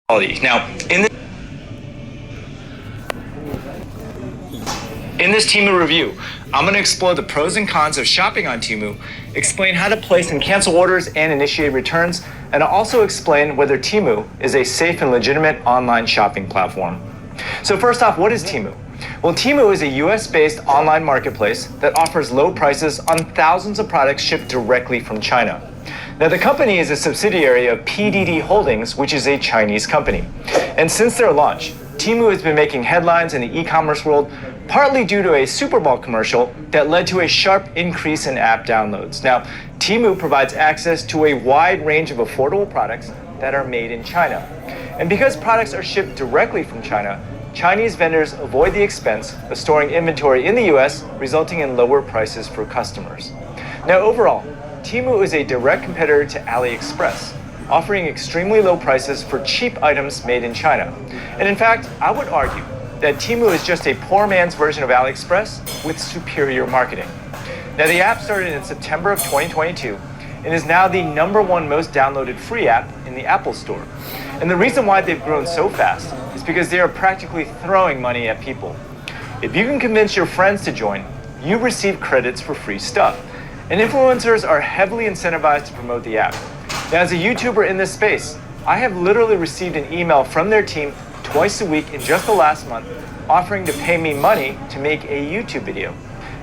Now, in this Temu review, I'm going to explore the pros and cons of shopping on Temu, explain how to place and cancel orders and initiate returns, and I'll also explain whether Temu is a safe and legitimate online shopping platform. So first off, what is Temu? Well, Temu is a US-based online marketplace that offers low prices on thousands of products shipped directly from China. Now, the company is a subsidiary of PDD Holdings, which is a Chinese company. And since their launch, Temu has been making headlines in the e-commerce world, partly due to a Super Bowl commercial that led to a sharp increase in app downloads. Now, Temu provides access to a wide range of affordable products that are made in China. And because products are shipped directly from China, Chinese vendors avoid the expense of storing inventory in the US, resulting in lower prices for customers. Now, overall, Temu is a direct competitor to AliExpress, offering extremely low prices for cheap items made in China. And in fact, I would argue that Temu is just a poor man's version of AliExpress with superior marketing. Now, the app started in September of 2022 and is now the #1 most downloaded free app in the Apple Store. And the reason why they've grown so fast is because they are practically throwing money at people. If you can convince your friends to join, you receive credits for free stuff. And influencers are heavily incentivized to promote the app. Now, as a YouTuber in this space, I have literally received an email from their team twice a week in just the last month, offering to pay me money to make a YouTube video.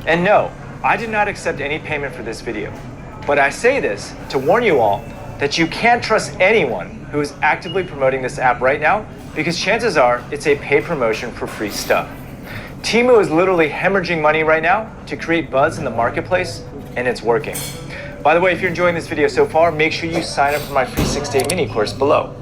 And no, I did not accept any payment for this video. But I say this to warn you all that you can't trust anyone who is actively promoting this app right now, because chances are it's a paid promotion for free stuff. Temu is literally hemorrhaging money right now to create buzz in the marketplace, and it's working. By the way, if you're enjoying this video so far, make sure you sign up for my free 6-day mini course below.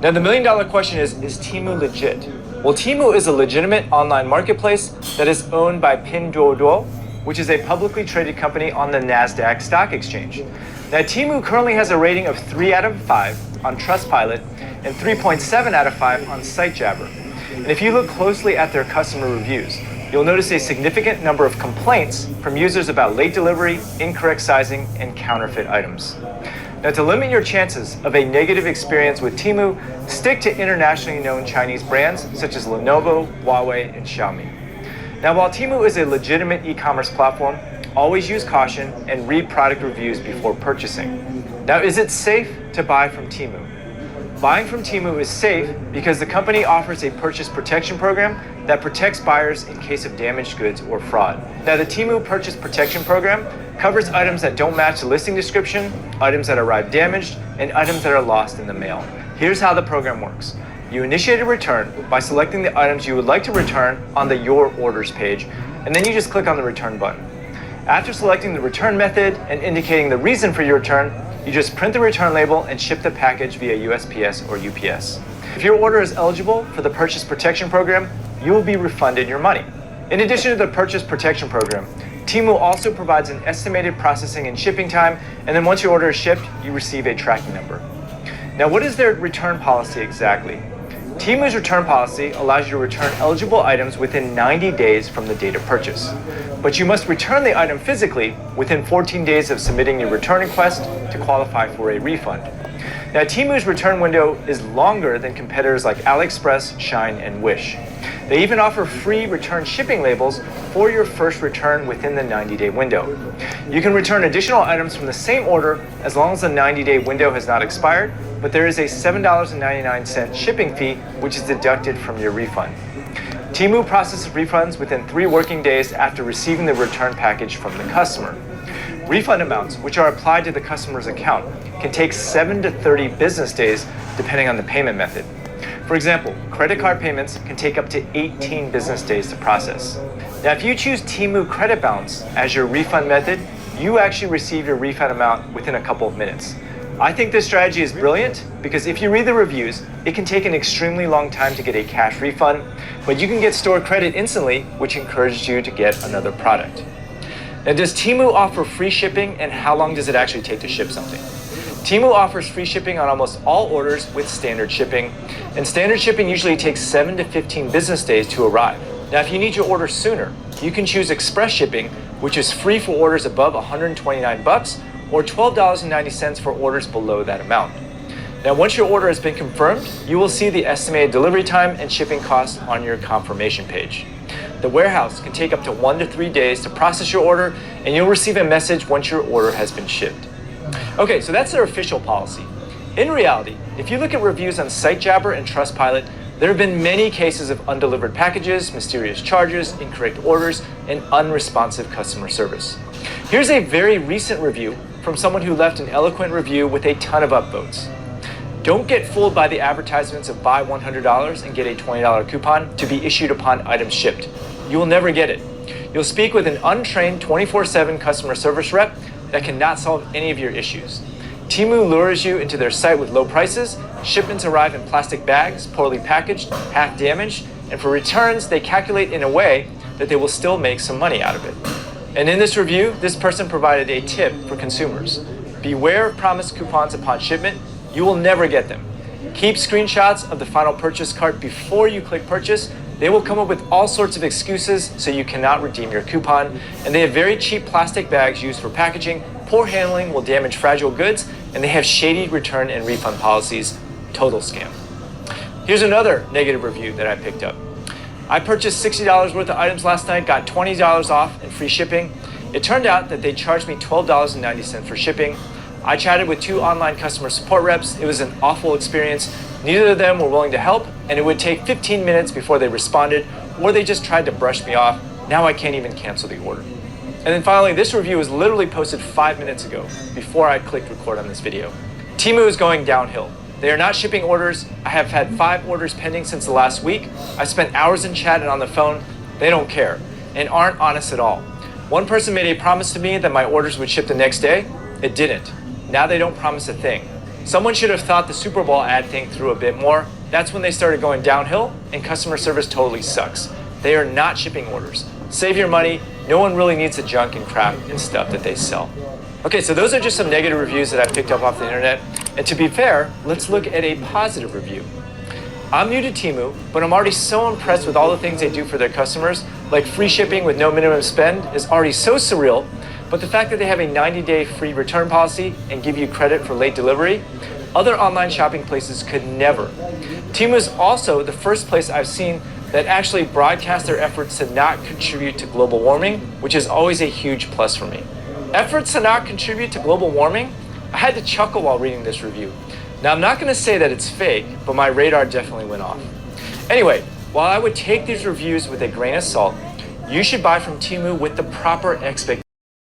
Now, the million-dollar question is Temu legit? Well, Temu is a legitimate online marketplace that is owned by Pinduoduo, which is a publicly traded company on the NASDAQ stock exchange. Now, Temu currently has a rating of 3 out of 5 on Trustpilot and 3.7 out of 5 on Sitejabber. And if you look closely at their customer reviews, you'll notice a significant number of complaints from users about late delivery, incorrect sizing, and counterfeit items. Now, to limit your chances of a negative experience with Temu, stick to internationally known Chinese brands such as Lenovo, Huawei, and Xiaomi. Now, while Temu is a legitimate e-commerce platform, always use caution and read product reviews before purchasing. Now, is it safe to buy from Temu? Buying from Temu is safe because the company offers a purchase protection program that protects buyers in case of damaged goods or fraud. Now, the Temu Purchase Protection Program covers items that don't match the listing description, items that arrive damaged, and items that are lost in the mail. Here's how the program works. You initiate a return by selecting the items you would like to return on the Your Orders page, and then you just click on the return button. After selecting the return method and indicating the reason for your return, you just print the return label and ship the package via USPS or UPS. If your order is eligible for the Purchase Protection Program, you will be refunded your money. In addition to the Purchase Protection Program, Temu also provides an estimated processing and shipping time, and then once your order is shipped, you receive a tracking number. Now, what is their return policy exactly? Temu's return policy allows you to return eligible items within 90 days from the date of purchase. But you must return the item physically within 14 days of submitting your return request to qualify for a refund. Now, Temu's return window is longer than competitors like AliExpress, Shine, and Wish. They even offer free return shipping labels for your first return within the 90-day window. You can return additional items from the same order as long as the 90-day window has not expired, but there is a $7.99 shipping fee, which is deducted from your refund. Temu processes refunds within 3 working days after receiving the return package from the customer. Refund amounts, which are applied to the customer's account, can take 7 to 30 business days depending on the payment method. For example, credit card payments can take up to 18 business days to process. Now, if you choose Temu Credit Balance as your refund method, you actually receive your refund amount within a couple of minutes. I think this strategy is brilliant because if you read the reviews, it can take an extremely long time to get a cash refund, but you can get store credit instantly, which encourages you to get another product. Now, does Temu offer free shipping, and how long does it actually take to ship something? Temu offers free shipping on almost all orders with standard shipping, and standard shipping usually takes 7 to 15 business days to arrive. Now, if you need your order sooner, you can choose express shipping, which is free for orders above $129 or $12.90 for orders below that amount. Now, once your order has been confirmed, you will see the estimated delivery time and shipping costs on your confirmation page. The warehouse can take up to 1 to 3 days to process your order, and you'll receive a message once your order has been shipped. Okay, so that's their official policy. In reality, if you look at reviews on SiteJabber and Trustpilot, there have been many cases of undelivered packages, mysterious charges, incorrect orders, and unresponsive customer service. Here's a very recent review from someone who left an eloquent review with a ton of upvotes. Don't get fooled by the advertisements of buy $100 and get a $20 coupon to be issued upon items shipped. You will never get it. You'll speak with an untrained 24/7 customer service rep that cannot solve any of your issues. Temu lures you into their site with low prices, shipments arrive in plastic bags, poorly packaged, half damaged, and for returns, they calculate in a way that they will still make some money out of it. And in this review, this person provided a tip for consumers. Beware of promised coupons upon shipment. You will never get them. Keep screenshots of the final purchase cart before you click purchase. They will come up with all sorts of excuses so you cannot redeem your coupon. And they have very cheap plastic bags used for packaging. Poor handling will damage fragile goods, and they have shady return and refund policies. Total scam. Here's another negative review that I picked up. I purchased $60 worth of items last night, got $20 off and free shipping. It turned out that they charged me $12.90 for shipping. I chatted with 2 online customer support reps. It was an awful experience. Neither of them were willing to help, and it would take 15 minutes before they responded, or they just tried to brush me off. Now I can't even cancel the order. And then finally, this review was literally posted 5 minutes ago, before I clicked record on this video. Temu is going downhill. They are not shipping orders. I have had 5 orders pending since the last week. I spent hours in chat and on the phone. They don't care, and aren't honest at all. One person made a promise to me that my orders would ship the next day. It didn't. Now they don't promise a thing. Someone should have thought the Super Bowl ad thing through a bit more. That's when they started going downhill, and customer service totally sucks. They are not shipping orders. Save your money. No one really needs the junk and crap and stuff that they sell. Okay, so those are just some negative reviews that I picked up off the internet. And to be fair, let's look at a positive review. I'm new to Temu, but I'm already so impressed with all the things they do for their customers, like free shipping with no minimum spend is already so surreal. But the fact that they have a 90-day free return policy and give you credit for late delivery, other online shopping places could never. Temu is also the first place I've seen that actually broadcast their efforts to not contribute to global warming, which is always a huge plus for me. Efforts to not contribute to global warming? I had to chuckle while reading this review. Now, I'm not going to say that it's fake, but my radar definitely went off. Anyway, while I would take these reviews with a grain of salt, you should buy from Temu with the proper expectations.